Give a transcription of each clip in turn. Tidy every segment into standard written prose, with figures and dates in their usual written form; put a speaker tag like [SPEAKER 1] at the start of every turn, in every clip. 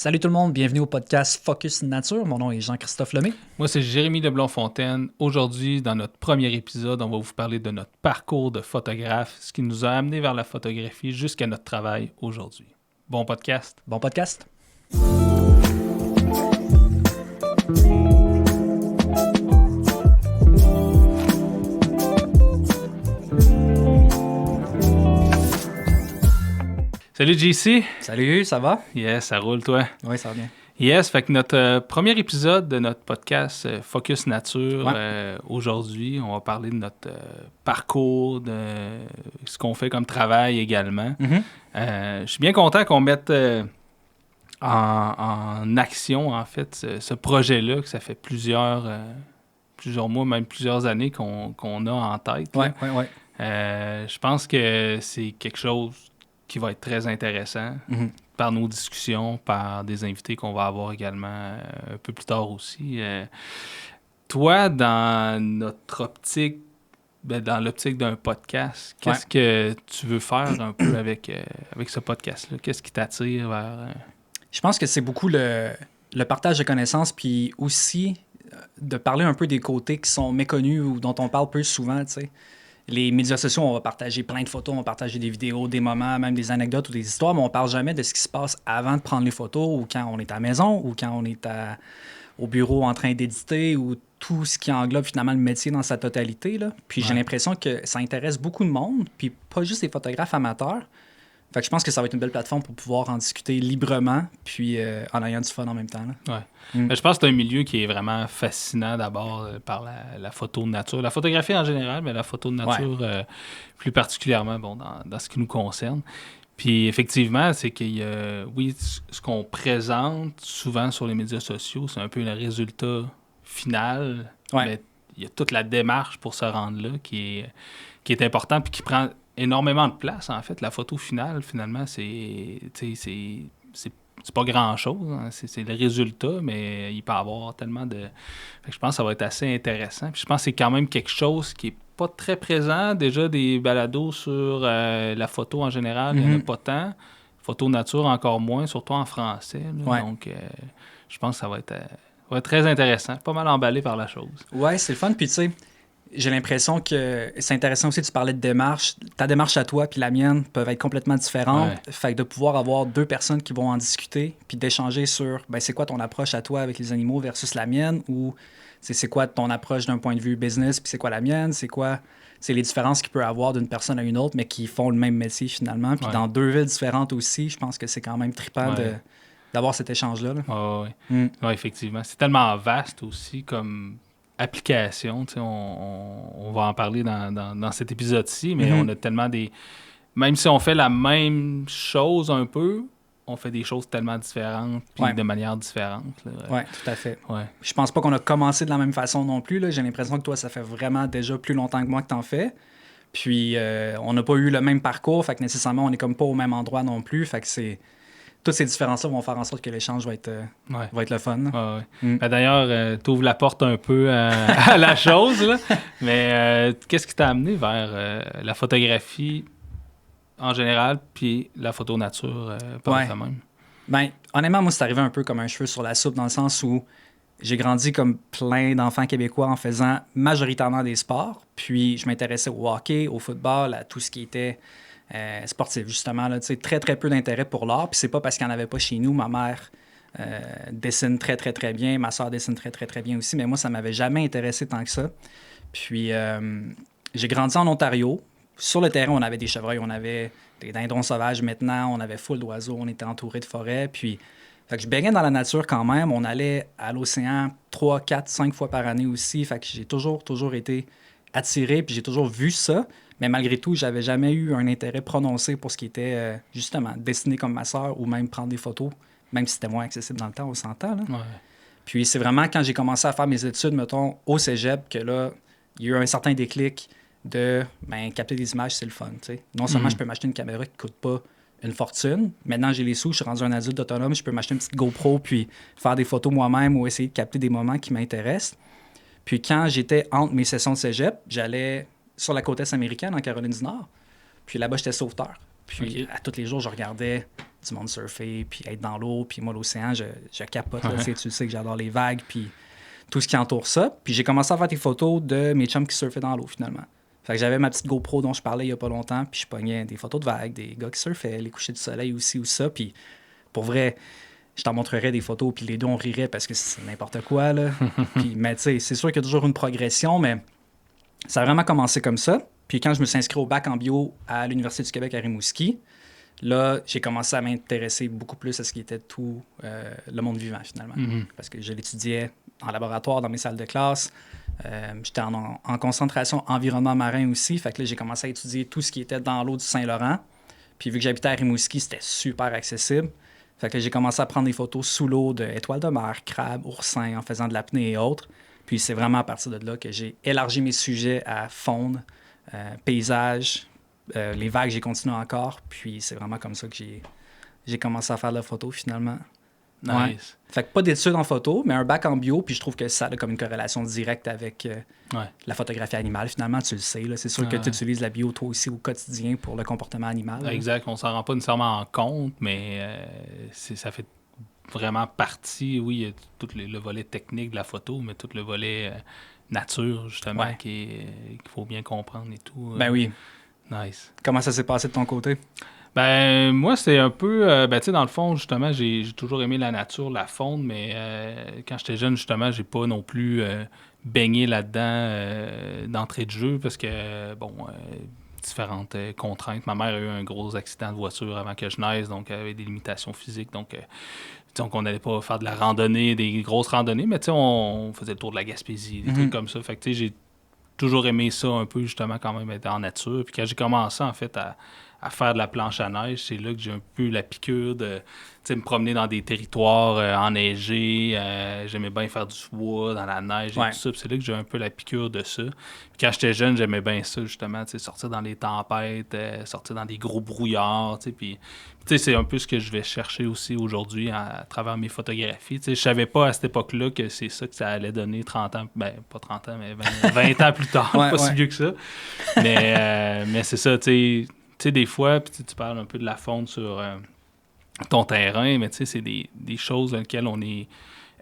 [SPEAKER 1] Salut tout le monde, bienvenue au podcast Focus Nature. Mon nom est Jean-Christophe Lemay.
[SPEAKER 2] Moi, c'est Jérémy Leblond-Fontaine. Aujourd'hui, dans notre premier épisode, on va vous parler de notre parcours de photographe, ce qui nous a amené vers la photographie jusqu'à notre travail aujourd'hui. Bon podcast.
[SPEAKER 1] Bon podcast.
[SPEAKER 2] Salut JC.
[SPEAKER 1] Salut, ça va?
[SPEAKER 2] Yes, ça roule toi?
[SPEAKER 1] Oui, ça va bien.
[SPEAKER 2] Yes, fait que notre premier épisode de notre podcast Focus Nature, aujourd'hui, on va parler de notre parcours, de ce qu'on fait comme travail également. Je suis bien content qu'on mette en action, en fait, ce projet-là, que ça fait plusieurs mois, même plusieurs années qu'on a en tête.
[SPEAKER 1] Oui.
[SPEAKER 2] Je pense que c'est quelque chose qui va être très intéressant par nos discussions, par des invités qu'on va avoir également un peu plus tard aussi. Toi, dans notre optique, dans l'optique d'un podcast, qu'est-ce que tu veux faire un peu avec ce podcast-là? Qu'est-ce qui t'attire vers...
[SPEAKER 1] Je pense que c'est beaucoup le partage de connaissances, puis aussi de parler un peu des côtés qui sont méconnus ou dont on parle peu souvent, tu sais. Les médias sociaux, on va partager plein de photos, on va partager des vidéos, des moments, même des anecdotes ou des histoires, mais on ne parle jamais de ce qui se passe avant de prendre les photos ou quand on est à la maison ou quand on est au bureau en train d'éditer ou tout ce qui englobe finalement le métier dans sa totalité, là. Puis j'ai l'impression que ça intéresse beaucoup de monde, puis pas juste les photographes amateurs. Fait que je pense que ça va être une belle plateforme pour pouvoir en discuter librement, puis en ayant du fun en même temps, là.
[SPEAKER 2] Ouais. Mais je pense que c'est un milieu qui est vraiment fascinant d'abord par la photo de nature. La photographie en général, mais la photo de nature plus particulièrement dans ce qui nous concerne. Puis effectivement, c'est qu'il y a, oui, ce qu'on présente souvent sur les médias sociaux, c'est un peu le résultat final. Mais il y a toute la démarche pour se rendre là qui est important puis qui prend énormément de place, en fait. La photo finale, finalement, c'est pas grand-chose. Hein. C'est le résultat, mais il peut y avoir tellement de... Fait que je pense que ça va être assez intéressant. Puis je pense que c'est quand même quelque chose qui est pas très présent. Déjà, des balados sur la photo en général, il n'y en a pas tant. Photo nature, encore moins, surtout en français. Donc, je pense que ça va être très intéressant. Pas mal emballé par la chose.
[SPEAKER 1] Ouais, c'est le fun. Puis tu sais, j'ai l'impression que c'est intéressant aussi, tu parlais de démarche. Ta démarche à toi puis la mienne peuvent être complètement différentes. Fait que de pouvoir avoir deux personnes qui vont en discuter puis d'échanger sur c'est quoi ton approche à toi avec les animaux versus la mienne, ou c'est quoi ton approche d'un point de vue business puis c'est quoi la mienne, c'est les différences qu'il peut avoir d'une personne à une autre mais qui font le même métier finalement. Puis dans deux villes différentes aussi, je pense que c'est quand même trippant d'avoir cet échange-là.
[SPEAKER 2] Oui, effectivement. C'est tellement vaste aussi comme application, on va en parler dans cet épisode-ci, mais on a tellement des... Même si on fait la même chose un peu, on fait des choses tellement différentes, puis de manière différente.
[SPEAKER 1] Oui, tout à fait.
[SPEAKER 2] Ouais.
[SPEAKER 1] Je pense pas qu'on a commencé de la même façon non plus. Là. J'ai l'impression que toi, ça fait vraiment déjà plus longtemps que moi que t'en fais. Puis on n'a pas eu le même parcours, fait que nécessairement, on est comme pas au même endroit non plus. Fait que c'est... Toutes ces différences-là vont faire en sorte que l'échange va être le fun.
[SPEAKER 2] D'ailleurs, tu ouvres la porte un peu à la chose, là. Mais qu'est-ce qui t'a amené vers la photographie en général, puis la photo nature par même?
[SPEAKER 1] Honnêtement, moi, c'est arrivé un peu comme un cheveu sur la soupe, dans le sens où j'ai grandi comme plein d'enfants québécois en faisant majoritairement des sports. Puis je m'intéressais au hockey, au football, à tout ce qui était... sportif, justement. Là, très, très peu d'intérêt pour l'art. Puis c'est pas parce qu'il n'y en avait pas chez nous. Ma mère dessine très, très, très bien. Ma soeur dessine très, très, très bien aussi. Mais moi, ça m'avait jamais intéressé tant que ça. Puis j'ai grandi en Ontario. Sur le terrain, on avait des chevreuils, on avait des dindons sauvages maintenant, on avait full d'oiseaux, on était entouré de forêts. Puis fait que je baignais dans la nature quand même. On allait à l'océan 3, 4, 5 fois par année aussi. Fait que j'ai toujours été attiré. Puis j'ai toujours vu ça. Mais malgré tout, j'avais jamais eu un intérêt prononcé pour ce qui était, justement, dessiner comme ma sœur ou même prendre des photos, même si c'était moins accessible dans le temps, on s'entend. Là. Puis c'est vraiment quand j'ai commencé à faire mes études, mettons, au cégep, que là, il y a eu un certain déclic de, capter des images, c'est le fun, tu sais. Non seulement je peux m'acheter une caméra qui coûte pas une fortune, maintenant j'ai les sous, je suis rendu un adulte autonome, je peux m'acheter une petite GoPro puis faire des photos moi-même ou essayer de capter des moments qui m'intéressent. Puis quand j'étais entre mes sessions de cégep, j'allais sur la côte est américaine, en Caroline du Nord. Puis là-bas, j'étais sauveteur. Puis à tous les jours, je regardais du monde surfer, puis être dans l'eau, puis moi, l'océan, je capote. Là, tu sais que j'adore les vagues, puis tout ce qui entoure ça. Puis j'ai commencé à faire des photos de mes chums qui surfaient dans l'eau, finalement. Fait que j'avais ma petite GoPro dont je parlais il y a pas longtemps, puis je pognais des photos de vagues, des gars qui surfaient, les couchers du soleil aussi ou ça. Puis pour vrai, je t'en montrerais des photos, puis les deux, on rirait parce que c'est n'importe quoi, là. Puis, mais tu sais, c'est sûr qu'il y a toujours une progression, mais ça a vraiment commencé comme ça. Puis quand je me suis inscrit au bac en bio à l'Université du Québec à Rimouski, là, j'ai commencé à m'intéresser beaucoup plus à ce qui était tout le monde vivant, finalement. Parce que je l'étudiais en laboratoire, dans mes salles de classe. J'étais en concentration environnement marin aussi. Fait que là, j'ai commencé à étudier tout ce qui était dans l'eau du Saint-Laurent. Puis vu que j'habitais à Rimouski, c'était super accessible. Fait que là, j'ai commencé à prendre des photos sous l'eau d'étoiles de mer, crabes, oursins, en faisant de l'apnée et autres. Puis c'est vraiment à partir de là que j'ai élargi mes sujets à faune, paysage, les vagues, j'ai continué encore. Puis c'est vraiment comme ça que j'ai commencé à faire de la photo finalement.
[SPEAKER 2] Nice.
[SPEAKER 1] Ouais. Fait que pas d'études en photo, mais un bac en bio. Puis je trouve que ça a comme une corrélation directe avec la photographie animale. Finalement, tu le sais. Là. C'est sûr que tu utilises la bio toi aussi au quotidien pour le comportement animal.
[SPEAKER 2] Exact. On s'en rend pas nécessairement compte, mais ça fait vraiment partie, oui, il y a tout le volet technique de la photo, mais tout le volet nature, justement, qu'il faut bien comprendre et tout.
[SPEAKER 1] Ben oui.
[SPEAKER 2] Nice.
[SPEAKER 1] Comment ça s'est passé de ton côté?
[SPEAKER 2] Ben, moi, c'est un peu... tu sais, dans le fond, justement, j'ai toujours aimé la nature, la faune, mais quand j'étais jeune, justement, j'ai pas non plus baigné là-dedans d'entrée de jeu parce que, différentes contraintes. Ma mère a eu un gros accident de voiture avant que je naisse, donc elle avait des limitations physiques, donc on n'allait pas faire de la randonnée, des grosses randonnées, mais tu sais, on faisait le tour de la Gaspésie, des trucs comme ça. Fait que, tu sais, j'ai toujours aimé ça un peu, justement, quand même, être en nature. Puis quand j'ai commencé, en fait, à faire de la planche à neige, c'est là que j'ai un peu la piqûre de me promener dans des territoires enneigés. J'aimais bien faire du bois dans la neige et tout ça. Puis c'est là que j'ai un peu la piqûre de ça. Puis quand j'étais jeune, j'aimais bien ça, justement, sortir dans les tempêtes, sortir dans des gros brouillards. Puis c'est un peu ce que je vais chercher aussi aujourd'hui à travers mes photographies. Je savais pas à cette époque-là que c'est ça que ça allait donner 30 ans, ben pas 30 ans, mais 20 ans plus tard, pas si vieux que ça. Mais c'est ça, tu sais, des fois, puis tu parles un peu de la faune sur ton terrain, mais tu sais, c'est des choses dans lesquelles on est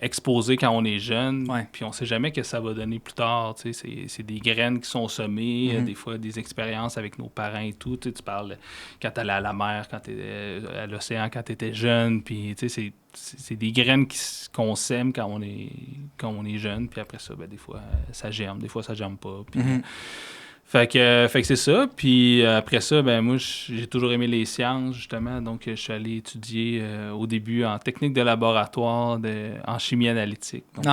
[SPEAKER 2] exposé quand on est jeune, puis on sait jamais que ça va donner plus tard. Tu sais, c'est des graines qui sont semées, des fois des expériences avec nos parents et tout. Tu sais, tu parles quand tu allais à la mer, quand tu à l'océan, quand tu étais jeune, puis tu sais, c'est des graines qu'on sème quand on est jeune, puis après ça, ben, des fois, ça germe, des fois, ça germe pas. Puis, Fait que c'est ça. Puis après ça, ben moi, j'ai toujours aimé les sciences, justement. Donc, je suis allé étudier au début en technique de laboratoire, en chimie analytique. Donc,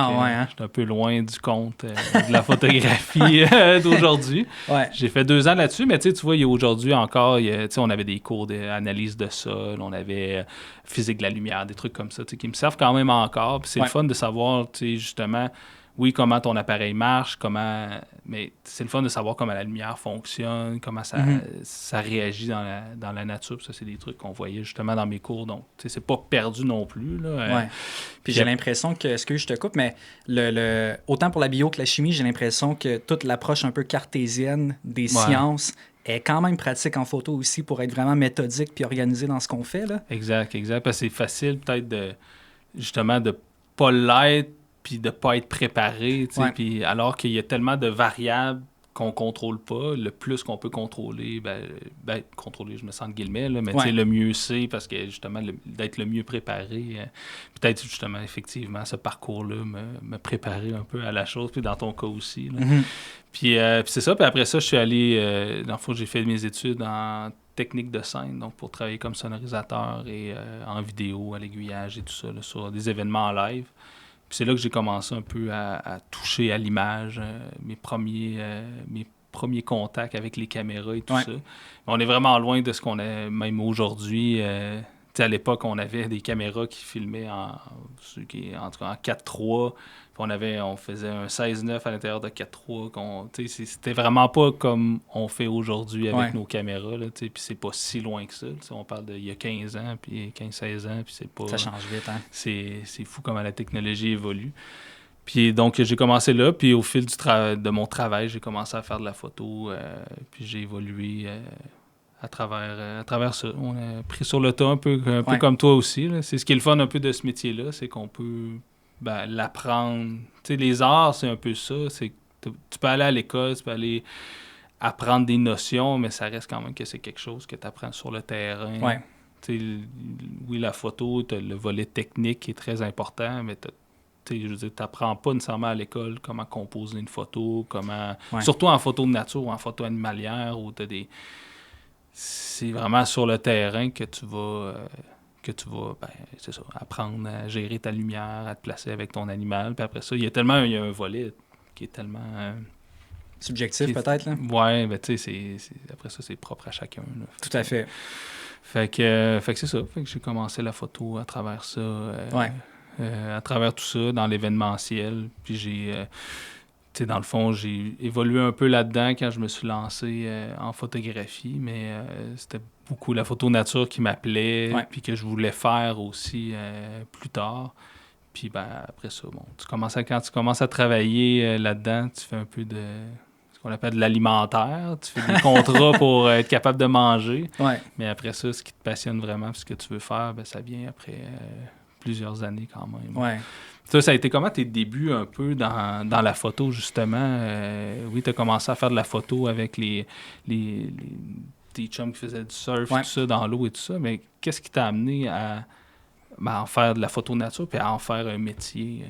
[SPEAKER 2] j'étais un peu loin du compte de la photographie d'aujourd'hui. J'ai fait 2 ans là-dessus, mais tu vois, aujourd'hui encore, on avait des cours d'analyse de sol, on avait physique de la lumière, des trucs comme ça, qui me servent quand même encore. Puis c'est le fun de savoir, justement, oui, comment ton appareil marche, mais c'est le fun de savoir comment la lumière fonctionne, comment ça réagit dans la nature. Puis ça, c'est des trucs qu'on voyait justement dans mes cours. Donc, c'est pas perdu non plus. Là.
[SPEAKER 1] Puis j'ai l'impression que, excuse, je te coupe, mais autant pour la bio que la chimie, j'ai l'impression que toute l'approche un peu cartésienne des sciences est quand même pratique en photo aussi pour être vraiment méthodique puis organisé dans ce qu'on fait. Là.
[SPEAKER 2] Exact. Parce que c'est facile peut-être de pas l'être puis de ne pas être préparé, puis alors qu'il y a tellement de variables qu'on ne contrôle pas, le plus qu'on peut contrôler, contrôler, je me sens de guillemets, là, mais le mieux c'est, parce que justement, d'être le mieux préparé, peut-être justement, effectivement, ce parcours-là me préparer un peu à la chose, puis dans ton cas aussi. Là. Puis c'est ça, puis après ça, je suis allé, dans le fond, j'ai fait mes études en technique de scène, donc pour travailler comme sonorisateur et en vidéo, à l'aiguillage et tout ça, là, sur des événements en live. Puis c'est là que j'ai commencé un peu à toucher à l'image, mes premiers contacts avec les caméras et tout ça. On est vraiment loin de ce qu'on a même aujourd'hui. À l'époque, on avait des caméras qui filmaient en 4.3. On faisait un 16.9 à l'intérieur de 4.3. C'était vraiment pas comme on fait aujourd'hui avec nos caméras. Puis c'est pas si loin que ça. On parle d'il y a 15 ans, puis 15-16 ans, puis c'est pas...
[SPEAKER 1] Ça change vite, hein?
[SPEAKER 2] C'est fou comment la technologie évolue. Puis donc, j'ai commencé là, puis au fil de mon travail, j'ai commencé à faire de la photo, puis j'ai évolué à travers ça. On a pris sur le tas un peu comme toi aussi. Là. C'est ce qui est le fun un peu de ce métier-là, c'est qu'on peut l'apprendre. Tu sais, les arts, c'est un peu ça. C'est que tu peux aller à l'école, tu peux aller apprendre des notions, mais ça reste quand même que c'est quelque chose que tu apprends sur le terrain.
[SPEAKER 1] Ouais.
[SPEAKER 2] Oui, la photo, tu as le volet technique qui est très important, mais je veux dire, tu n'apprends pas nécessairement à l'école comment composer une photo, surtout en photo de nature ou en photo animalière, où tu as des... C'est vraiment sur le terrain que tu vas c'est ça, apprendre à gérer ta lumière, à te placer avec ton animal. Puis après ça, il y a un volet qui est tellement...
[SPEAKER 1] subjectif, peut-être, là?
[SPEAKER 2] Ouais, mais tu sais, après ça, c'est propre à chacun. Là.
[SPEAKER 1] Tout à fait.
[SPEAKER 2] Fait que c'est ça. Fait que j'ai commencé la photo à travers ça. À travers tout ça, dans l'événementiel. Puis dans le fond, j'ai évolué un peu là-dedans quand je me suis lancé en photographie, mais c'était beaucoup la photo nature qui m'appelait, puis que je voulais faire aussi plus tard. Puis après ça, quand tu commences à travailler là-dedans, tu fais un peu de ce qu'on appelle de l'alimentaire. Tu fais des contrats pour être capable de manger.
[SPEAKER 1] Ouais.
[SPEAKER 2] Mais après ça, ce qui te passionne vraiment, ce que tu veux faire, ça vient après plusieurs années quand même.
[SPEAKER 1] Ouais.
[SPEAKER 2] Ça a été comment tes débuts un peu dans la photo, justement? Oui, tu as commencé à faire de la photo avec tes chums qui faisaient du surf, tout ça, dans l'eau et tout ça, mais qu'est-ce qui t'a amené à en faire de la photo nature puis à en faire un métier?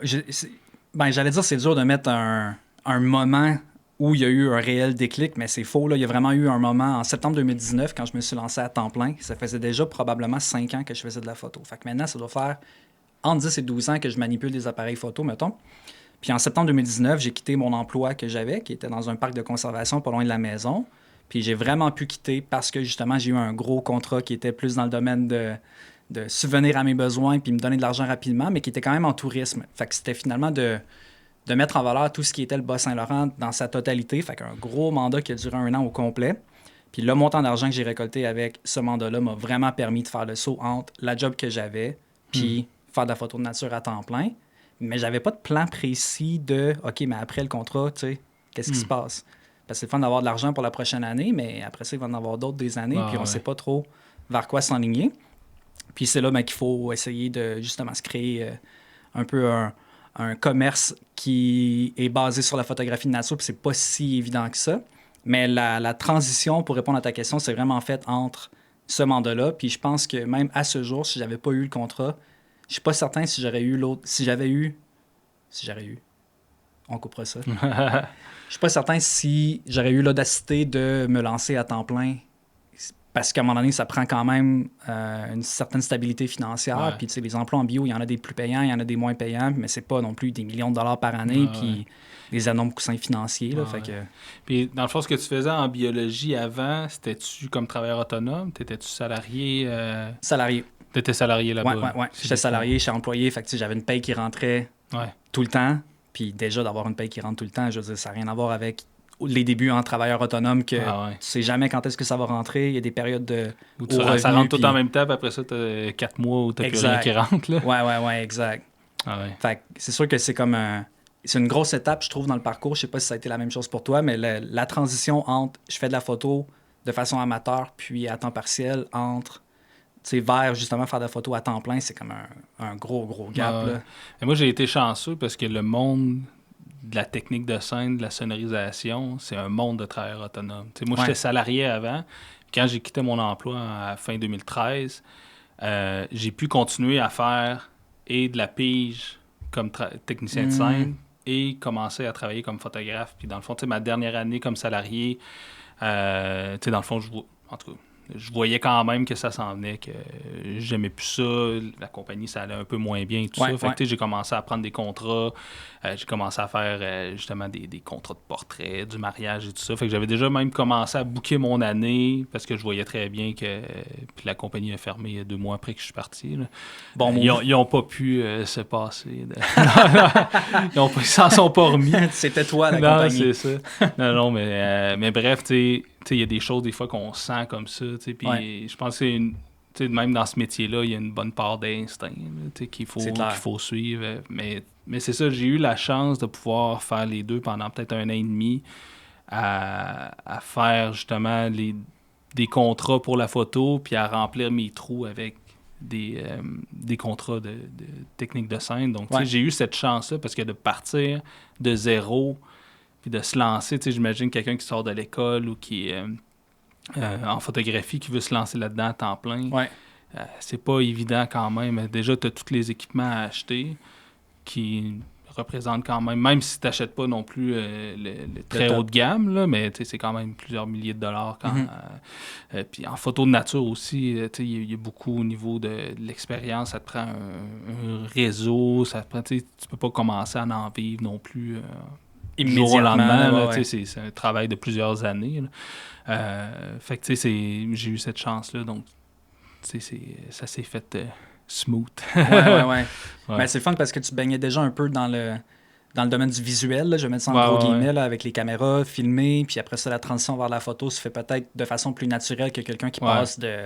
[SPEAKER 1] J'allais dire c'est dur de mettre un moment où il y a eu un réel déclic, mais c'est faux. Là. Il y a vraiment eu un moment en septembre 2019, quand je me suis lancé à temps plein. Ça faisait déjà probablement 5 ans que je faisais de la photo. Fait que maintenant, ça doit faire entre 10 et 12 ans que je manipule des appareils photo, mettons. Puis en septembre 2019, j'ai quitté mon emploi que j'avais, qui était dans un parc de conservation pas loin de la maison. Puis j'ai vraiment pu quitter parce que justement, j'ai eu un gros contrat qui était plus dans le domaine de subvenir à mes besoins puis me donner de l'argent rapidement, mais qui était quand même en tourisme. Fait que c'était finalement de mettre en valeur tout ce qui était le Bas-Saint-Laurent dans sa totalité. Fait qu'un gros mandat qui a duré 1 an au complet. Puis le montant d'argent que j'ai récolté avec ce mandat-là m'a vraiment permis de faire le saut entre la job que j'avais puis faire de la photo de nature à temps plein. Mais j'avais pas de plan précis de « OK, mais après le contrat, tu sais, qu'est-ce qui se passe? » Parce que c'est le fun d'avoir de l'argent pour la prochaine année, mais après ça, il va en avoir d'autres des années, puis on sait pas trop vers quoi s'enligner. Puis c'est là qu'il faut essayer de justement se créer un peu un commerce qui est basé sur la photographie de nature, puis c'est pas si évident que ça. Mais la transition, pour répondre à ta question, c'est vraiment faite entre ce mandat-là, puis je pense que même à ce jour, si j'avais pas eu le contrat, je suis pas certain si j'aurais eu l'autre... Si j'aurais eu... On coupera ça. Je suis pas certain si j'aurais eu l'audacité de me lancer à temps plein. Parce qu'à un moment donné, ça prend quand même une certaine stabilité financière. Puis, tu sais, les emplois en bio, il y en a des plus payants, il y en a des moins payants, mais c'est pas non plus des millions de dollars par année, puis des énormes coussins financiers. Là, fait que...
[SPEAKER 2] Puis, dans le fond, ce que tu faisais en biologie avant, c'était-tu comme travailleur autonome? T'étais-tu salarié?
[SPEAKER 1] Salarié.
[SPEAKER 2] T'étais salarié là-bas?
[SPEAKER 1] Oui. J'étais salarié, j'étais employé. Fait que, j'avais une paye qui rentrait tout le temps. Puis déjà, d'avoir une paye qui rentre tout le temps, je veux dire, ça n'a rien à voir avec les débuts en travailleur autonome que tu sais jamais quand est-ce que ça va rentrer. Il y a des périodes de...
[SPEAKER 2] Ça rentre tout en même temps, puis après ça, tu as 4 mois où tu n'as plus rien qui rentre. Là.
[SPEAKER 1] Ouais, exact. Fait que c'est sûr que c'est comme c'est une grosse étape, je trouve, dans le parcours. Je sais pas si ça a été la même chose pour toi, mais la transition entre je fais de la photo de façon amateur puis à temps partiel vers justement faire de la photo à temps plein, c'est comme un gros gap. Là.
[SPEAKER 2] Et moi, j'ai été chanceux parce que le monde de la technique de scène, de la sonorisation, c'est un monde de travailleurs autonomes. Moi, j'étais salarié avant. Quand j'ai quitté mon emploi à fin 2013, j'ai pu continuer à faire et de la pige comme technicien de scène et commencer à travailler comme photographe. Puis dans le fond, ma dernière année comme salarié, dans le fond, je voyais quand même que ça s'en venait, que j'aimais plus ça. La compagnie, ça allait un peu moins bien et tout ça. Fait que j'ai commencé à prendre des contrats. J'ai commencé à faire justement des contrats de portrait, du mariage et tout ça. Fait que j'avais déjà même commencé à booker mon année parce que je voyais très bien que puis la compagnie a fermé 2 mois après que je suis parti. Là. Bon, ils n'ont pas pu se passer. Ils s'en sont pas remis.
[SPEAKER 1] C'était toi, la compagnie.
[SPEAKER 2] Non, c'est ça. Non, mais bref, tu sais, il y a des choses des fois qu'on sent comme ça. Puis je pense que même dans ce métier-là, il y a une bonne part d'instinct qu'il faut suivre. Mais c'est ça, j'ai eu la chance de pouvoir faire les deux pendant peut-être 1 an et demi à faire justement des contrats pour la photo, puis à remplir mes trous avec des contrats de technique de scène. Donc, j'ai eu cette chance-là parce que de partir de zéro, puis de se lancer, j'imagine quelqu'un qui sort de l'école ou qui est en photographie, qui veut se lancer là-dedans à temps plein. C'est pas évident quand même. Déjà, tu as tous les équipements à acheter qui représentent quand même si tu n'achètes pas non plus le très haut de gamme, là, mais c'est quand même plusieurs milliers de dollars. Puis en photo de nature aussi, il y a beaucoup au niveau de l'expérience. Ça te prend un réseau, ça te prend, tu peux pas commencer à en vivre non plus du jour au lendemain. C'est un travail de plusieurs années. Fait que j'ai eu cette chance-là, donc ça s'est fait smooth.
[SPEAKER 1] Ouais. Ben, c'est le fun parce que tu baignais déjà un peu dans le domaine du visuel, là, je vais mettre ça en gros guillemets, là, avec les caméras, filmer, puis après ça, la transition vers la photo se fait peut-être de façon plus naturelle que quelqu'un qui passe de,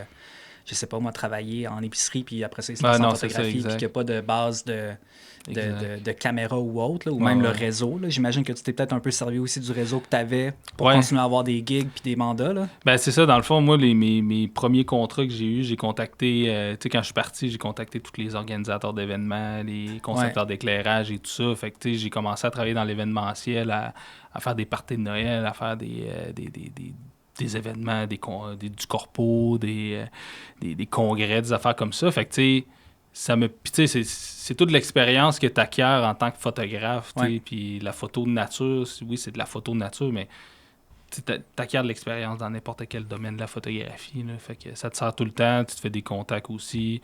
[SPEAKER 1] je sais pas moi, travailler en épicerie, puis après ça, il se passe en photographie, puis qu'il n'y a pas de base de caméra ou autre, là, ou même le réseau. Là. J'imagine que tu t'es peut-être un peu servi aussi du réseau que tu avais pour continuer à avoir des gigs puis des mandats. Là.
[SPEAKER 2] Ben, c'est ça, dans le fond, moi, mes premiers contrats que j'ai eus, j'ai contacté, quand je suis parti, j'ai contacté tous les organisateurs d'événements, les concepteurs d'éclairage et tout ça. Fait que j'ai commencé à travailler dans l'événementiel, à faire des parties de Noël, à faire des événements, du corpo, des congrès, des affaires comme ça. Fait que, c'est toute l'expérience que tu acquiers en tant que photographe. Puis la photo de nature, oui, c'est de la photo de nature, mais tu acquiers de l'expérience dans n'importe quel domaine de la photographie. Là. Fait que ça te sert tout le temps, tu te fais des contacts aussi.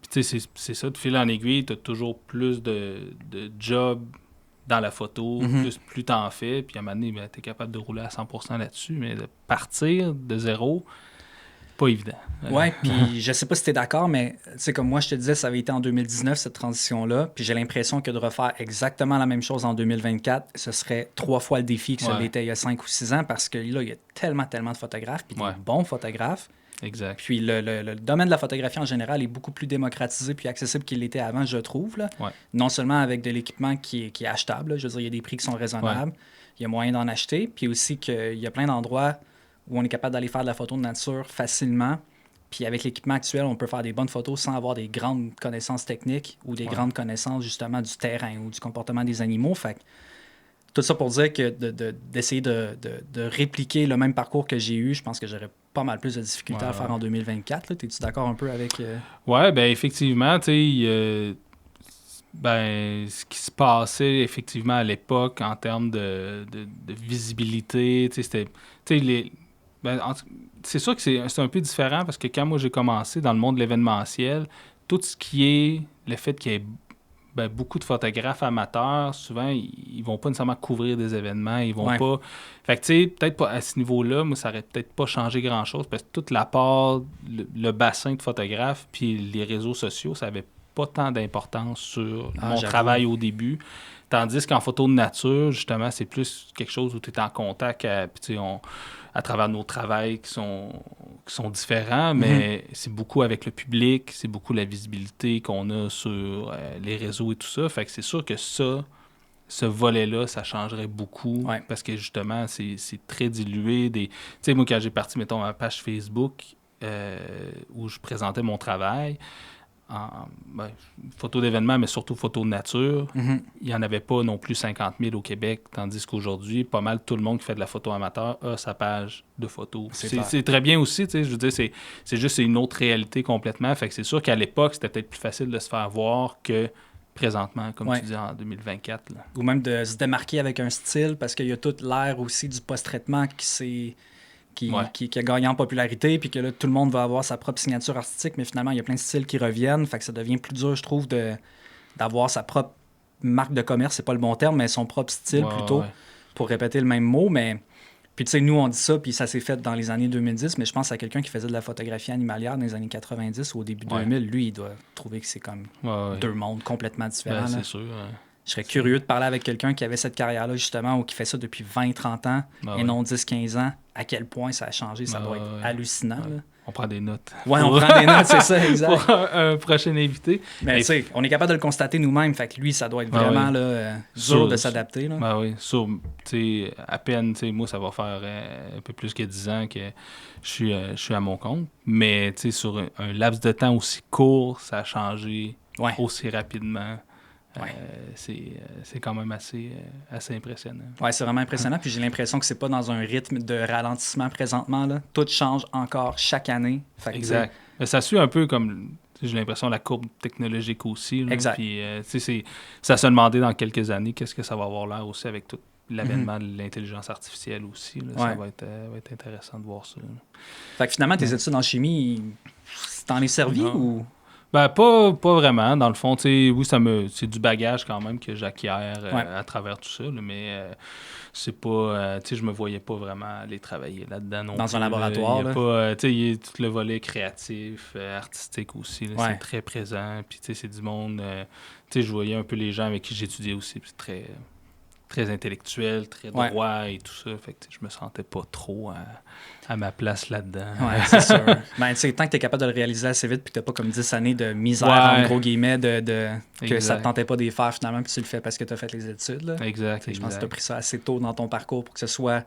[SPEAKER 2] Puis c'est ça, de fil en aiguille, tu as toujours plus de jobs dans la photo, plus t'en fais, puis à un moment donné, tu es capable de rouler à 100% là-dessus, mais de partir de zéro, pas évident.
[SPEAKER 1] Ouais, puis je sais pas si t'es d'accord, mais tu sais, comme moi je te disais, ça avait été en 2019 cette transition-là, puis j'ai l'impression que de refaire exactement la même chose en 2024, ce serait 3 fois le défi que ça l'était il y a 5 ou 6 ans, parce que là, il y a tellement de photographes, puis des bons photographes.
[SPEAKER 2] Exact.
[SPEAKER 1] Puis le domaine de la photographie en général est beaucoup plus démocratisé puis accessible qu'il l'était avant, je trouve. Là. Non seulement avec de l'équipement qui est achetable, là. Je veux dire, il y a des prix qui sont raisonnables, il y a moyen d'en acheter, puis aussi qu'il y a plein d'endroits où on est capable d'aller faire de la photo de nature facilement. Puis avec l'équipement actuel, on peut faire des bonnes photos sans avoir des grandes connaissances techniques ou des grandes connaissances justement du terrain ou du comportement des animaux. Fait que tout ça pour dire que d'essayer de répliquer le même parcours que j'ai eu, je pense que j'aurais pas mal plus de difficultés à faire en 2024. T'es-tu d'accord un peu avec...
[SPEAKER 2] Ouais, ben effectivement, tu sais, ce qui se passait effectivement à l'époque en termes de visibilité, tu sais, c'était... c'est sûr que c'est un peu différent parce que quand moi j'ai commencé dans le monde de l'événementiel, tout ce qui est le fait qu'il y ait beaucoup de photographes amateurs, souvent, ils vont pas nécessairement couvrir des événements, ils vont pas... Fait que, tu sais, peut-être pas à ce niveau-là, moi, ça aurait peut-être pas changé grand-chose parce que toute la part, le bassin de photographes puis les réseaux sociaux, ça avait pas tant d'importance sur mon travail au début. Tandis qu'en photo de nature, justement, c'est plus quelque chose où tu es en contact à travers nos travails qui sont différents, mais c'est beaucoup avec le public, c'est beaucoup la visibilité qu'on a sur les réseaux et tout ça. Fait que c'est sûr que ce volet-là, ça changerait beaucoup parce que justement, c'est très dilué. Tu sais, moi, quand j'ai parti, mettons, ma page Facebook où je présentais mon travail, photo d'événement, mais surtout photo de nature. Il n'y en avait pas non plus 50 000 au Québec, tandis qu'aujourd'hui, pas mal tout le monde qui fait de la photo amateur a sa page de photo. C'est très bien aussi, tu sais, je veux dire, c'est juste une autre réalité complètement. Fait que c'est sûr qu'à l'époque, c'était peut-être plus facile de se faire voir que présentement, comme tu dis, en 2024. Là.
[SPEAKER 1] Ou même de se démarquer avec un style, parce qu'il y a toute l'ère aussi du post-traitement qui a gagné en popularité, puis que là, tout le monde va avoir sa propre signature artistique, mais finalement, il y a plein de styles qui reviennent, fait que ça devient plus dur, je trouve, d'avoir sa propre marque de commerce, c'est pas le bon terme, mais son propre style plutôt, pour répéter le même mot, mais... Puis tu sais, nous, on dit ça, puis ça s'est fait dans les années 2010, mais je pense à quelqu'un qui faisait de la photographie animalière dans les années 90 ou au début 2000, lui, il doit trouver que c'est comme deux mondes complètement différents.
[SPEAKER 2] C'est sûr,
[SPEAKER 1] Je serais curieux de parler avec quelqu'un qui avait cette carrière-là, justement, ou qui fait ça depuis 20-30 ans et non 10-15 ans. À quel point ça a changé, ça doit être hallucinant.
[SPEAKER 2] On prend des notes.
[SPEAKER 1] Ouais, on prend des notes, c'est ça, exact.
[SPEAKER 2] Pour un prochain invité.
[SPEAKER 1] Mais tu sais, on est capable de le constater nous-mêmes. Fait que lui, ça doit être vraiment dur de s'adapter. Là.
[SPEAKER 2] Ben oui, à peine, moi, ça va faire un peu plus que 10 ans que je suis à mon compte. Mais sur un laps de temps aussi court, ça a changé aussi rapidement. C'est quand même assez impressionnant.
[SPEAKER 1] Oui, c'est vraiment impressionnant. Puis j'ai l'impression que c'est pas dans un rythme de ralentissement présentement. Là. Tout change encore chaque année. Fait que,
[SPEAKER 2] exact. Ça suit un peu comme, j'ai l'impression, la courbe technologique aussi. Là.
[SPEAKER 1] Exact.
[SPEAKER 2] Puis, ça se demandait dans quelques années qu'est-ce que ça va avoir l'air aussi avec tout l'avènement de l'intelligence artificielle aussi. Là. Ça va être intéressant de voir ça. Là.
[SPEAKER 1] Fait que finalement, tes études en chimie, t'en es servi ou...
[SPEAKER 2] Ben, pas vraiment. Dans le fond, oui, c'est du bagage quand même que j'acquiers à travers tout ça, là, mais c'est pas... je me voyais pas vraiment aller travailler là-dedans non plus.
[SPEAKER 1] Dans un laboratoire,
[SPEAKER 2] là. Il y a tout le volet créatif, artistique aussi. Là, c'est très présent. Puis, c'est du monde... je voyais un peu les gens avec qui j'étudiais aussi. Puis très... très intellectuel, très droit et tout ça. Fait que je me sentais pas trop à ma place là-dedans.
[SPEAKER 1] Oui, c'est sûr. Ben, tant que tu es capable de le réaliser assez vite puis que tu n'as pas comme 10 années de misère, en gros guillemets, que ça ne te tentait pas d'y faire finalement puis tu le fais parce que tu as fait les études. Là.
[SPEAKER 2] Exact.
[SPEAKER 1] Je pense que tu as pris ça assez tôt dans ton parcours pour que ce soit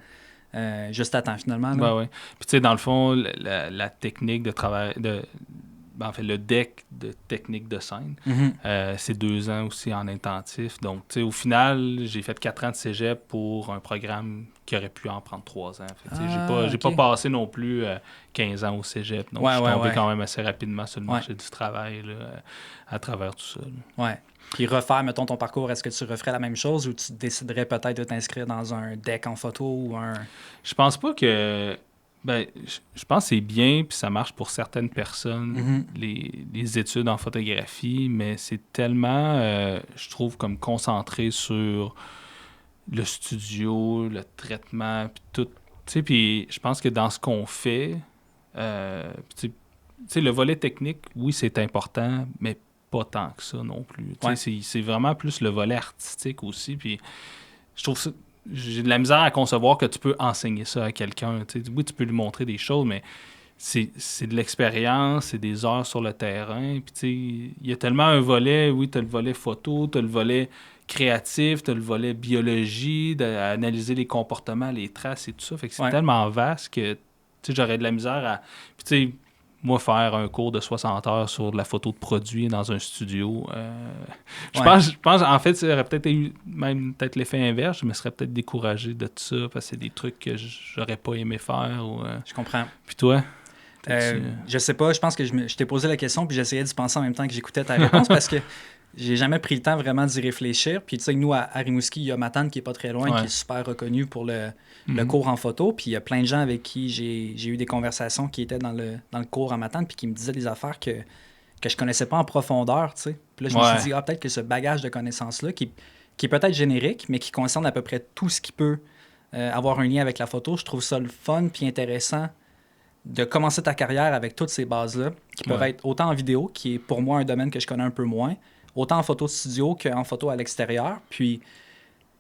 [SPEAKER 1] juste à temps finalement.
[SPEAKER 2] Ben oui. Puis dans le fond, la technique de travail... en fait, le deck de technique de scène, c'est 2 ans aussi en intensif. Donc, au final, j'ai fait 4 ans de cégep pour un programme qui aurait pu en prendre 3 ans. J'ai pas passé non plus 15 ans au cégep. Donc, je suis tombé quand même assez rapidement sur le marché du travail là, à travers tout ça. Là.
[SPEAKER 1] Ouais. Puis refaire, mettons, ton parcours, est-ce que tu referais la même chose ou tu déciderais peut-être de t'inscrire dans un deck en photo ou un...
[SPEAKER 2] Je pense pas que... Ben, je pense que c'est bien, puis ça marche pour certaines personnes, les études en photographie, mais c'est tellement, je trouve, comme concentré sur le studio, le traitement, puis tout. Tu sais, puis je pense que dans ce qu'on fait, tu sais, le volet technique, oui, c'est important, mais pas tant que ça non plus. Tu sais, c'est vraiment plus le volet artistique aussi, puis je trouve ça... J'ai de la misère à concevoir que tu peux enseigner ça à quelqu'un. Oui, tu peux lui montrer des choses, mais c'est de l'expérience, c'est des heures sur le terrain. Puis, il y a tellement un volet, oui, tu as le volet photo, tu as le volet créatif, tu as le volet biologie, d'analyser les comportements, les traces et tout ça. Fait que c'est tellement vaste que j'aurais de la misère à... Puis, moi, faire un cours de 60 heures sur de la photo de produit dans un studio, je pense, en fait, ça aurait peut-être eu même peut-être l'effet inverse. Je me serais peut-être découragé de tout ça parce que c'est des trucs que j'aurais pas aimé faire.
[SPEAKER 1] Je comprends.
[SPEAKER 2] Puis toi?
[SPEAKER 1] Je sais pas, je pense que je t'ai posé la question puis j'essayais d'y penser en même temps que j'écoutais ta réponse parce que j'ai jamais pris le temps vraiment d'y réfléchir. Puis tu sais, nous, à Rimouski, il y a ma tante qui est pas très loin, qui est super reconnue pour le cours en photo. Puis il y a plein de gens avec qui j'ai eu des conversations qui étaient dans le cours à ma tante puis qui me disaient des affaires que je connaissais pas en profondeur, tu sais. Puis là, je me suis dit, peut-être que ce bagage de connaissances-là, qui est peut-être générique, mais qui concerne à peu près tout ce qui peut avoir un lien avec la photo, je trouve ça le fun puis intéressant de commencer ta carrière avec toutes ces bases-là, qui peuvent être autant en vidéo, qui est pour moi un domaine que je connais un peu moins, autant en photo studio qu'en photo à l'extérieur. Puis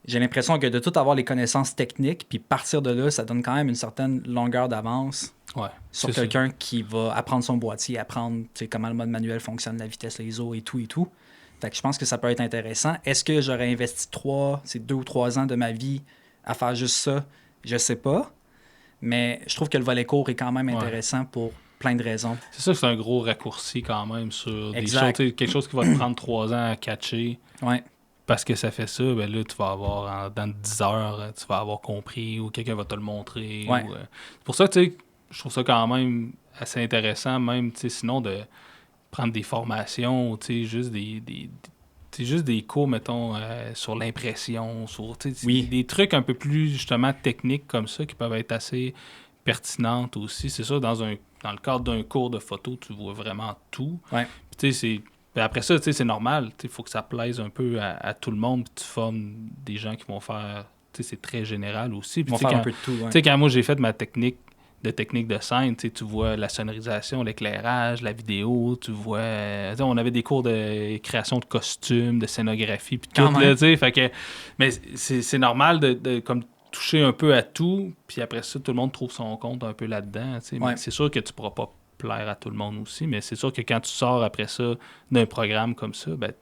[SPEAKER 1] j'ai l'impression que de tout avoir les connaissances techniques, puis partir de là, ça donne quand même une certaine longueur d'avance sur quelqu'un qui va apprendre son boîtier, apprendre comment le mode manuel fonctionne, la vitesse, l'ISO et tout et tout. Fait que je pense que ça peut être intéressant. Est-ce que j'aurais investi 2 ou 3 ans de ma vie à faire juste ça? Je sais pas. Mais je trouve que le volet court est quand même intéressant pour plein de raisons.
[SPEAKER 2] C'est ça que c'est un gros raccourci quand même sur des choses, quelque chose qui va te prendre 3 ans à catcher. Parce que ça fait ça, ben là, tu vas avoir, dans 10 heures, tu vas avoir compris ou quelqu'un va te le montrer. C'est pour ça que je trouve ça quand même assez intéressant, même sinon de prendre des formations, juste des cours, mettons, sur l'impression, sur des trucs un peu plus, justement, techniques comme ça qui peuvent être assez pertinentes aussi. C'est ça, dans le cadre d'un cours de photo, tu vois vraiment tout. Puis, après ça, c'est normal. Il faut que ça plaise un peu à tout le monde. Puis tu formes des gens qui vont faire... C'est très général aussi. Puis,
[SPEAKER 1] ils vont faire un peu de tout.
[SPEAKER 2] Quand moi, j'ai fait ma technique de scène, tu vois la sonorisation, l'éclairage, la vidéo, tu vois... on avait des cours de création de costumes, de scénographie, puis tout, là, fait que... Mais c'est normal de comme toucher un peu à tout, puis après ça, tout le monde trouve son compte un peu là-dedans, mais c'est sûr que tu pourras pas plaire à tout le monde aussi. Mais c'est sûr que quand tu sors après ça d'un programme comme ça, ben,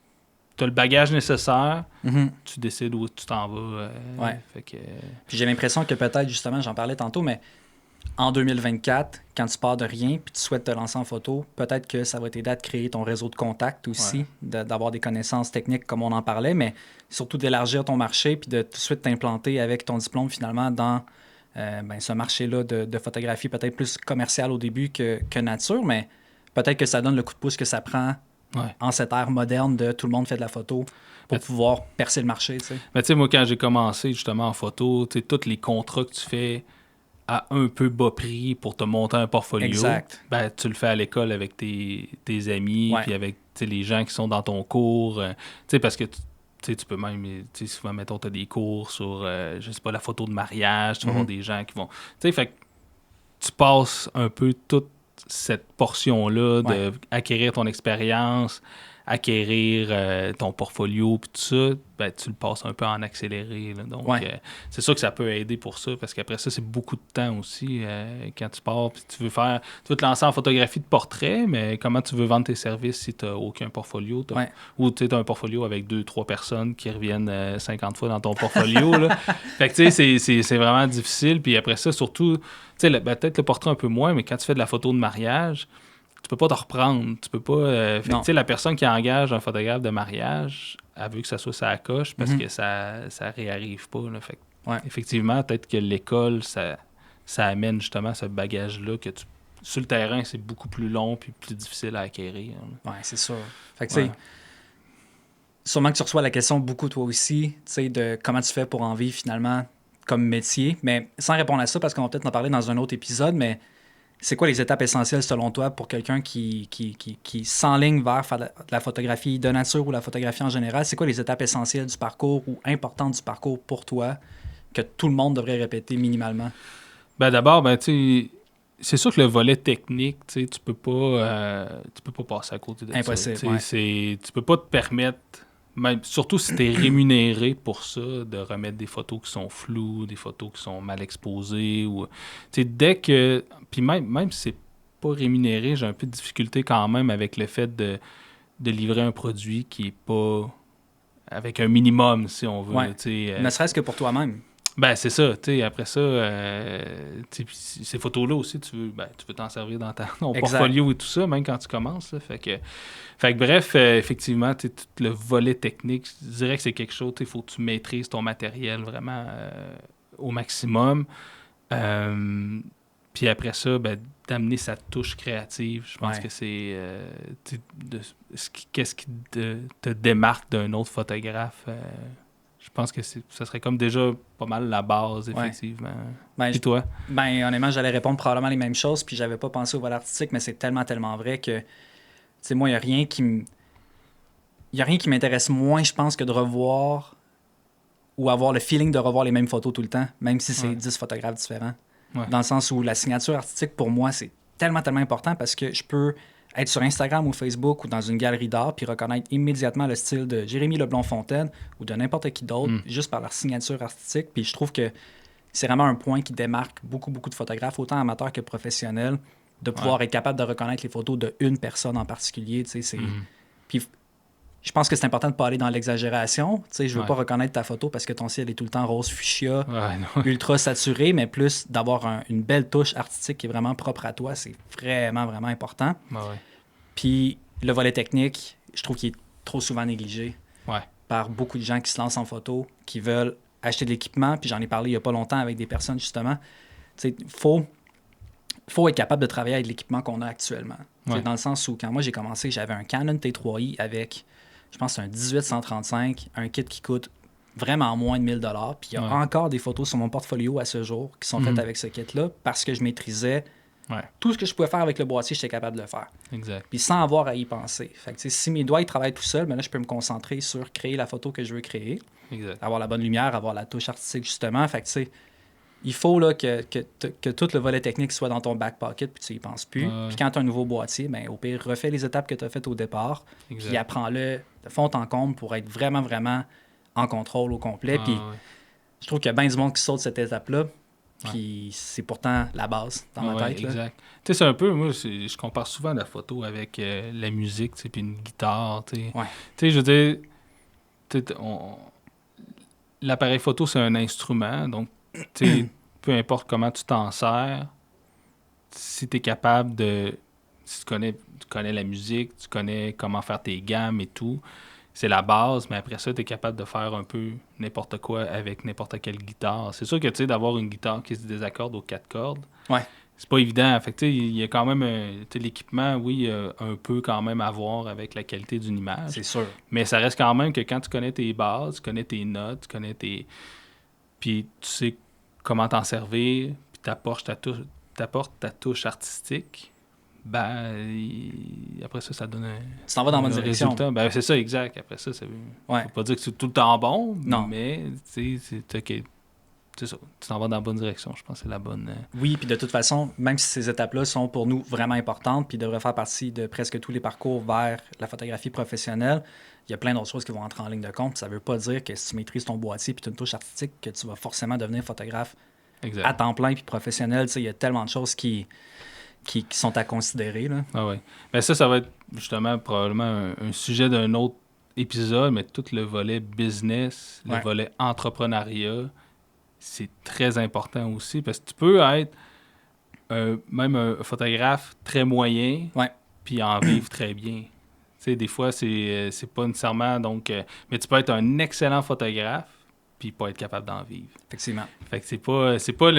[SPEAKER 2] tu as le bagage nécessaire, tu décides où tu t'en vas. Fait que...
[SPEAKER 1] Puis j'ai l'impression que peut-être, justement, j'en parlais tantôt, mais en 2024, quand tu pars de rien puis tu souhaites te lancer en photo, peut-être que ça va t'aider à te créer ton réseau de contacts aussi, d'avoir des connaissances techniques comme on en parlait, mais surtout d'élargir ton marché puis de tout de suite t'implanter avec ton diplôme finalement dans ce marché-là de photographie peut-être plus commercial au début que nature, mais peut-être que ça donne le coup de pouce que ça prend en cette ère moderne de tout le monde fait de la photo pour pouvoir percer le marché. Tu sais.
[SPEAKER 2] Mais tu sais, moi, quand j'ai commencé justement en photo, tu sais, tous les contrats que tu fais à un peu bas prix pour te monter un portfolio, ben, tu le fais à l'école avec tes amis, puis avec les gens qui sont dans ton cours. Tu sais, parce que tu peux même, souvent, mettons, tu as des cours sur, je sais pas, la photo de mariage, tu vas avoir des gens qui vont... Tu sais, fait que tu passes un peu toute cette portion-là d'acquérir ton expérience, acquérir ton portfolio, puis tout ça, ben, tu le passes un peu en accéléré. Là. Donc, c'est sûr que ça peut aider pour ça, parce qu'après ça, c'est beaucoup de temps aussi quand tu pars, puis tu veux te lancer en photographie de portrait, mais comment tu veux vendre tes services si tu n'as aucun portfolio? Ou tu as un portfolio avec 2-3 personnes qui reviennent 50 fois dans ton portfolio. Là. Fait que tu sais, c'est vraiment difficile. Puis après ça, surtout, tu sais, peut-être le portrait un peu moins, mais quand tu fais de la photo de mariage, tu peux pas te reprendre. Tu peux pas. Tu sais, la personne qui engage un photographe de mariage, elle veut que ça soit sa coche parce que ça réarrive pas. Là. Fait que, effectivement, peut-être que l'école, ça amène justement ce bagage-là que sur le terrain, c'est beaucoup plus long puis plus difficile à acquérir.
[SPEAKER 1] Oui, c'est sûr. Fait que, tu sais, sûrement que tu reçois la question beaucoup toi aussi, tu sais, de comment tu fais pour en vivre finalement comme métier. Mais sans répondre à ça, parce qu'on va peut-être en parler dans un autre épisode, mais c'est quoi les étapes essentielles selon toi pour quelqu'un qui s'enligne vers faire de la photographie de nature ou la photographie en général? C'est quoi les étapes essentielles du parcours ou importantes du parcours pour toi que tout le monde devrait répéter minimalement?
[SPEAKER 2] Ben d'abord, tu sais, c'est sûr que le volet technique, tu sais, tu peux pas passer à côté de ça.
[SPEAKER 1] Impossible,
[SPEAKER 2] tu peux pas te permettre, même, surtout si tu es rémunéré pour ça, de remettre des photos qui sont floues, des photos qui sont mal exposées. Ou, dès que... Puis même si c'est pas rémunéré, j'ai un peu de difficulté quand même avec le fait de livrer un produit qui est pas... avec un minimum, si on veut.
[SPEAKER 1] Ne serait-ce que pour toi-même.
[SPEAKER 2] Ben, c'est ça. Après ça, ces photos-là aussi, tu veux t'en servir dans ton portfolio et tout ça, même quand tu commences. Là. Fait que bref, effectivement, tout le volet technique, je dirais que c'est quelque chose, il faut que tu maîtrises ton matériel vraiment au maximum. Puis après ça, d'amener sa touche créative, je pense que c'est qu'est-ce qui te démarque d'un autre photographe. Je pense que ça serait comme déjà pas mal la base, effectivement. Et toi?
[SPEAKER 1] Honnêtement, j'allais répondre probablement les mêmes choses, puis j'avais pas pensé au volet artistique, mais c'est tellement vrai que, tu sais, moi, il n'y a rien qui m'intéresse moins, je pense, que de revoir ou avoir le feeling de revoir les mêmes photos tout le temps, même si c'est 10 photographes différents. Dans le sens où la signature artistique, pour moi, c'est tellement important parce que je peux être sur Instagram ou Facebook ou dans une galerie d'art puis reconnaître immédiatement le style de Jérémy Leblond-Fontaine ou de n'importe qui d'autre juste par leur signature artistique. Puis je trouve que c'est vraiment un point qui démarque beaucoup de photographes, autant amateurs que professionnels, de pouvoir être capable de reconnaître les photos d'une personne en particulier. Puis je pense que c'est important de ne pas aller dans l'exagération. Je ne veux pas reconnaître ta photo parce que ton ciel est tout le temps rose fuchsia, ultra saturé, mais plus d'avoir une belle touche artistique qui est vraiment propre à toi. C'est vraiment important. Puis le volet technique, je trouve qu'il est trop souvent négligé par beaucoup de gens qui se lancent en photo, qui veulent acheter de l'équipement. Puis j'en ai parlé il n'y a pas longtemps avec des personnes, justement. Il faut être capable de travailler avec l'équipement qu'on a actuellement. Dans le sens où, quand moi j'ai commencé, j'avais un Canon T3i avec... Je pense que c'est un 18-135, un kit qui coûte vraiment moins de 1000 $. Puis il y a encore des photos sur mon portfolio à ce jour qui sont faites avec ce kit-là parce que je maîtrisais tout ce que je pouvais faire avec le boîtier, j'étais capable de le faire.
[SPEAKER 2] Exact.
[SPEAKER 1] Puis sans avoir à y penser. Fait que, si mes doigts ils travaillent tout seuls, là, je peux me concentrer sur créer la photo que je veux créer.
[SPEAKER 2] Exact.
[SPEAKER 1] Avoir la bonne lumière, avoir la touche artistique, justement. Fait que, il faut là, que tout le volet technique soit dans ton back pocket puis tu y penses plus. Puis quand tu as un nouveau boîtier, au pire, refais les étapes que tu as faites au départ. Puis apprends-le de fond en comble pour être vraiment en contrôle au complet. Puis je trouve qu'il y a bien du monde qui saute cette étape-là. Puis c'est pourtant la base dans ma tête.
[SPEAKER 2] Exact. Tu sais, c'est un peu, moi, je compare souvent la photo avec la musique, tu sais, puis une guitare, tu sais.
[SPEAKER 1] Ouais.
[SPEAKER 2] Tu sais, je veux dire, l'appareil photo, c'est un instrument, donc, tu sais, peu importe comment tu t'en sers, si tu es capable de... Si tu connais la musique, tu connais comment faire tes gammes et tout, c'est la base, mais après ça, tu es capable de faire un peu n'importe quoi avec n'importe quelle guitare. C'est sûr que, tu sais, d'avoir une guitare qui se désaccorde aux 4 cordes,
[SPEAKER 1] Ouais.
[SPEAKER 2] c'est pas évident. Fait que, tu sais, il y a quand même l'équipement, oui, un peu quand même à voir avec la qualité d'une image.
[SPEAKER 1] C'est sûr.
[SPEAKER 2] Mais ça reste quand même que quand tu connais tes bases, tu connais tes notes, tu connais tes... Puis tu sais comment t'en servir, puis t'apportes ta touche artistique, ben, après ça donne
[SPEAKER 1] tu t'en vas dans la bonne direction.
[SPEAKER 2] Résultat. Ben, c'est ça, exact. Après ça, ça
[SPEAKER 1] ouais.
[SPEAKER 2] veut pas dire que c'est tout le temps bon,
[SPEAKER 1] non.
[SPEAKER 2] mais tu sais, c'est ça. Tu t'en vas dans la bonne direction, je pense que c'est la bonne...
[SPEAKER 1] Oui, puis de toute façon, même si ces étapes-là sont pour nous vraiment importantes, puis devraient faire partie de presque tous les parcours vers la photographie professionnelle, il y a plein d'autres choses qui vont entrer en ligne de compte. Ça ne veut pas dire que si tu maîtrises ton boîtier puis tu as une touche artistique, que tu vas forcément devenir photographe à temps plein puis professionnel. Il y a tellement de choses qui sont à considérer. Là.
[SPEAKER 2] Ah oui. Ben ça va être justement probablement un sujet d'un autre épisode, mais tout le volet business, le volet entrepreneuriat, c'est très important aussi parce que tu peux être même un photographe très moyen puis en vivre très bien. Tu sais, des fois, c'est pas nécessairement... donc mais tu peux être un excellent photographe puis pas être capable d'en vivre.
[SPEAKER 1] Effectivement.
[SPEAKER 2] Fait que c'est pas c'est pas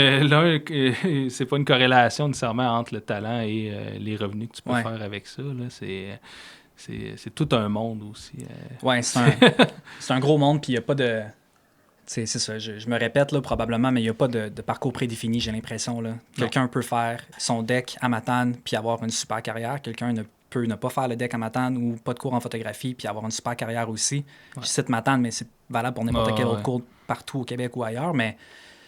[SPEAKER 2] une corrélation nécessairement entre le talent et les revenus que tu peux faire avec ça. Là. C'est tout un monde aussi.
[SPEAKER 1] Oui, c'est un gros monde, puis il n'y a pas de... C'est ça, je me répète là, probablement, mais il n'y a pas de parcours prédéfini, j'ai l'impression. Là. Quelqu'un peut faire son deck à Matane puis avoir une super carrière. Quelqu'un peut ne pas faire le deck à Matane ou pas de cours en photographie puis avoir une super carrière aussi. Je cite Matane, mais c'est valable pour n'importe quel autre cours partout au Québec ou ailleurs, mais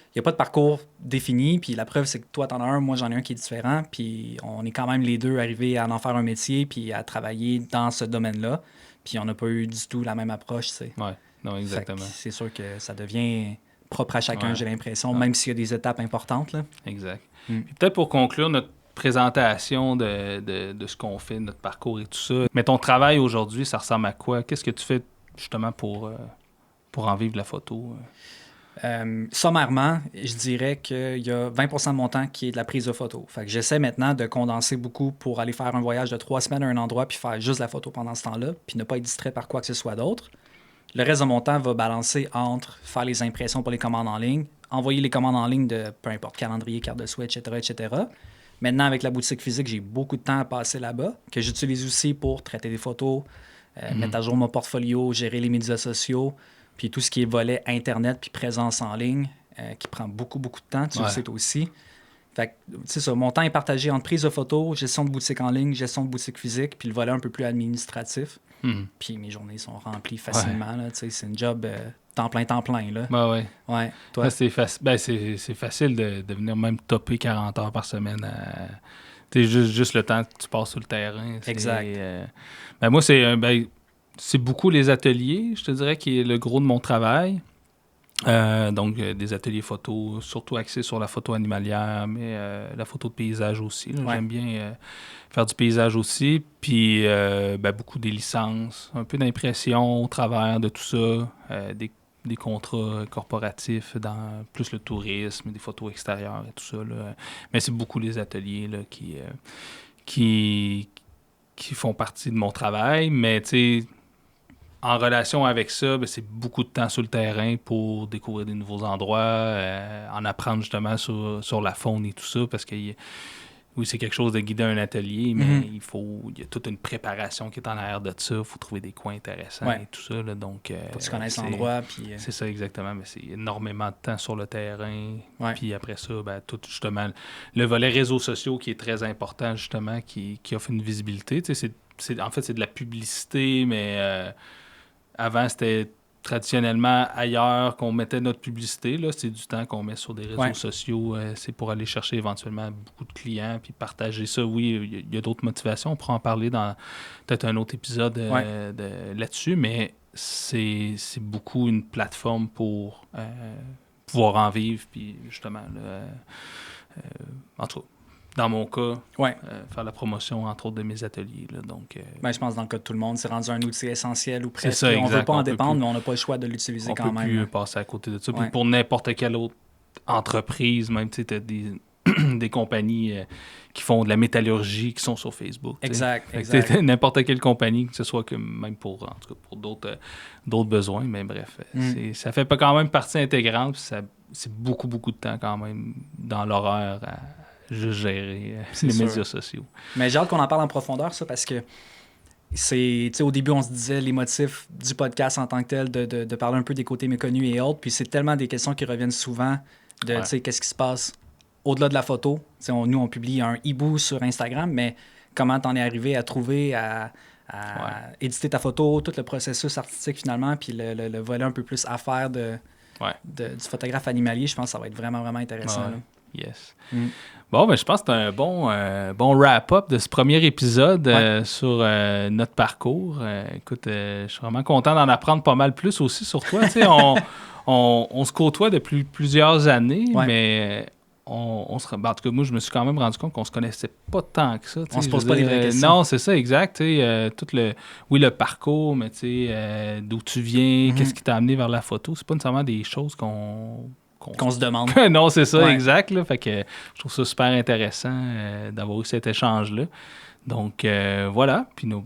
[SPEAKER 1] il n'y a pas de parcours défini. Puis la preuve, c'est que toi, t'en as un, moi, j'en ai un qui est différent. Puis on est quand même les deux arrivés à en faire un métier puis à travailler dans ce domaine-là. Puis on n'a pas eu du tout la même approche, tu sais.
[SPEAKER 2] Ouais. Non, exactement.
[SPEAKER 1] C'est sûr que ça devient propre à chacun, j'ai l'impression, même s'il y a des étapes importantes. Là.
[SPEAKER 2] Exact. Puis peut-être pour conclure notre présentation de ce qu'on fait, notre parcours et tout ça, mais ton travail aujourd'hui, ça ressemble à quoi? Qu'est-ce que tu fais justement pour en vivre la photo?
[SPEAKER 1] Sommairement, je dirais qu'il y a 20% de mon temps qui est de la prise de photo. Fait que j'essaie maintenant de condenser beaucoup pour aller faire un voyage de 3 semaines à un endroit puis faire juste la photo pendant ce temps-là, puis ne pas être distrait par quoi que ce soit d'autre. Le reste de mon temps va balancer entre faire les impressions pour les commandes en ligne, envoyer les commandes en ligne de peu importe, calendrier, carte de souhait, etc., etc. Maintenant, avec la boutique physique, j'ai beaucoup de temps à passer là-bas, que j'utilise aussi pour traiter des photos, mettre à jour mon portfolio, gérer les médias sociaux, puis tout ce qui est volet Internet puis présence en ligne, qui prend beaucoup, beaucoup de temps, tu le sais aussi. Fait que, c'est ça, mon temps est partagé entre prise de photos, gestion de boutique en ligne, gestion de boutique physique, puis le volet un peu plus administratif. Puis mes journées sont remplies facilement. Là, c'est une job temps plein. Là.
[SPEAKER 2] Ouais.
[SPEAKER 1] Toi?
[SPEAKER 2] C'est facile de venir même topper 40 heures par semaine. Juste le temps que tu passes sur le terrain.
[SPEAKER 1] Exact.
[SPEAKER 2] Moi, c'est beaucoup les ateliers, je te dirais, qui est le gros de mon travail. Donc, des ateliers photo, surtout axés sur la photo animalière, mais la photo de paysage aussi. Là. J'aime bien faire du paysage aussi. Puis, beaucoup des licences, un peu d'impression au travers de tout ça, des contrats corporatifs dans plus le tourisme, des photos extérieures et tout ça. Là. Mais c'est beaucoup les ateliers là, qui font partie de mon travail. Mais, tu sais, en relation avec ça, c'est beaucoup de temps sur le terrain pour découvrir des nouveaux endroits, en apprendre justement sur la faune et tout ça, parce que oui, c'est quelque chose de guider un atelier, mais il y a toute une préparation qui est en arrière de ça. Il faut trouver des coins intéressants et tout ça. Là, donc,
[SPEAKER 1] faut que tu connaisses l'endroit.
[SPEAKER 2] C'est ça, exactement. Mais c'est énormément de temps sur le terrain. Puis après ça, tout justement, le volet réseaux sociaux qui est très important, justement, qui offre une visibilité. En fait, c'est de la publicité, mais... avant, c'était traditionnellement ailleurs qu'on mettait notre publicité. Là. C'est du temps qu'on met sur des réseaux sociaux. C'est pour aller chercher éventuellement beaucoup de clients puis partager ça. Oui, il y a d'autres motivations. On pourra en parler dans peut-être un autre épisode là-dessus, mais c'est beaucoup une plateforme pour pouvoir en vivre, puis justement, là, en tout cas, dans mon cas, faire la promotion, entre autres, de mes ateliers. Là, donc,
[SPEAKER 1] je pense que dans le cas de tout le monde, c'est rendu un outil essentiel ou presque.
[SPEAKER 2] C'est ça, exact.
[SPEAKER 1] On ne veut pas en dépendre, mais on n'a pas le choix de l'utiliser quand même.
[SPEAKER 2] On ne peut plus passer à côté de ça. Puis pour n'importe quelle autre entreprise, même, tu sais, tu as des compagnies qui font de la métallurgie qui sont sur Facebook.
[SPEAKER 1] Exact.
[SPEAKER 2] N'importe quelle compagnie, que ce soit que même pour, en tout cas, pour d'autres besoins, mais bref, ça fait pas quand même partie intégrante, puis c'est beaucoup, beaucoup de temps quand même dans l'horaire à juste gérer les médias sociaux.
[SPEAKER 1] Mais j'ai hâte qu'on en parle en profondeur, ça, parce que au début, on se disait les motifs du podcast en tant que tel, de parler un peu des côtés méconnus et autres, puis c'est tellement des questions qui reviennent souvent de, qu'est-ce qui se passe au-delà de la photo. Nous, on publie un hibou sur Instagram, mais comment t'en es arrivé à trouver, à éditer ta photo, tout le processus artistique finalement, puis le volet un peu plus affaire du photographe animalier, je pense que ça va être vraiment, vraiment intéressant. Là.
[SPEAKER 2] Yes. Bon, je pense que c'est un bon wrap-up de ce premier épisode sur notre parcours. Écoute, je suis vraiment content d'en apprendre pas mal plus aussi sur toi. On se côtoie depuis plusieurs années, mais en tout cas, moi, je me suis quand même rendu compte qu'on se connaissait pas tant que ça.
[SPEAKER 1] On se pose pas les vraies questions.
[SPEAKER 2] Non, c'est ça, exact. Le parcours, mais d'où tu viens, qu'est-ce qui t'a amené vers la photo, c'est pas nécessairement des choses qu'on
[SPEAKER 1] se demande.
[SPEAKER 2] Non, c'est ça, exact. Là. Fait que je trouve ça super intéressant d'avoir eu cet échange-là. Donc, voilà. Puis nous,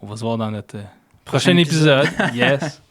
[SPEAKER 2] on va se voir dans notre prochain épisode. Yes.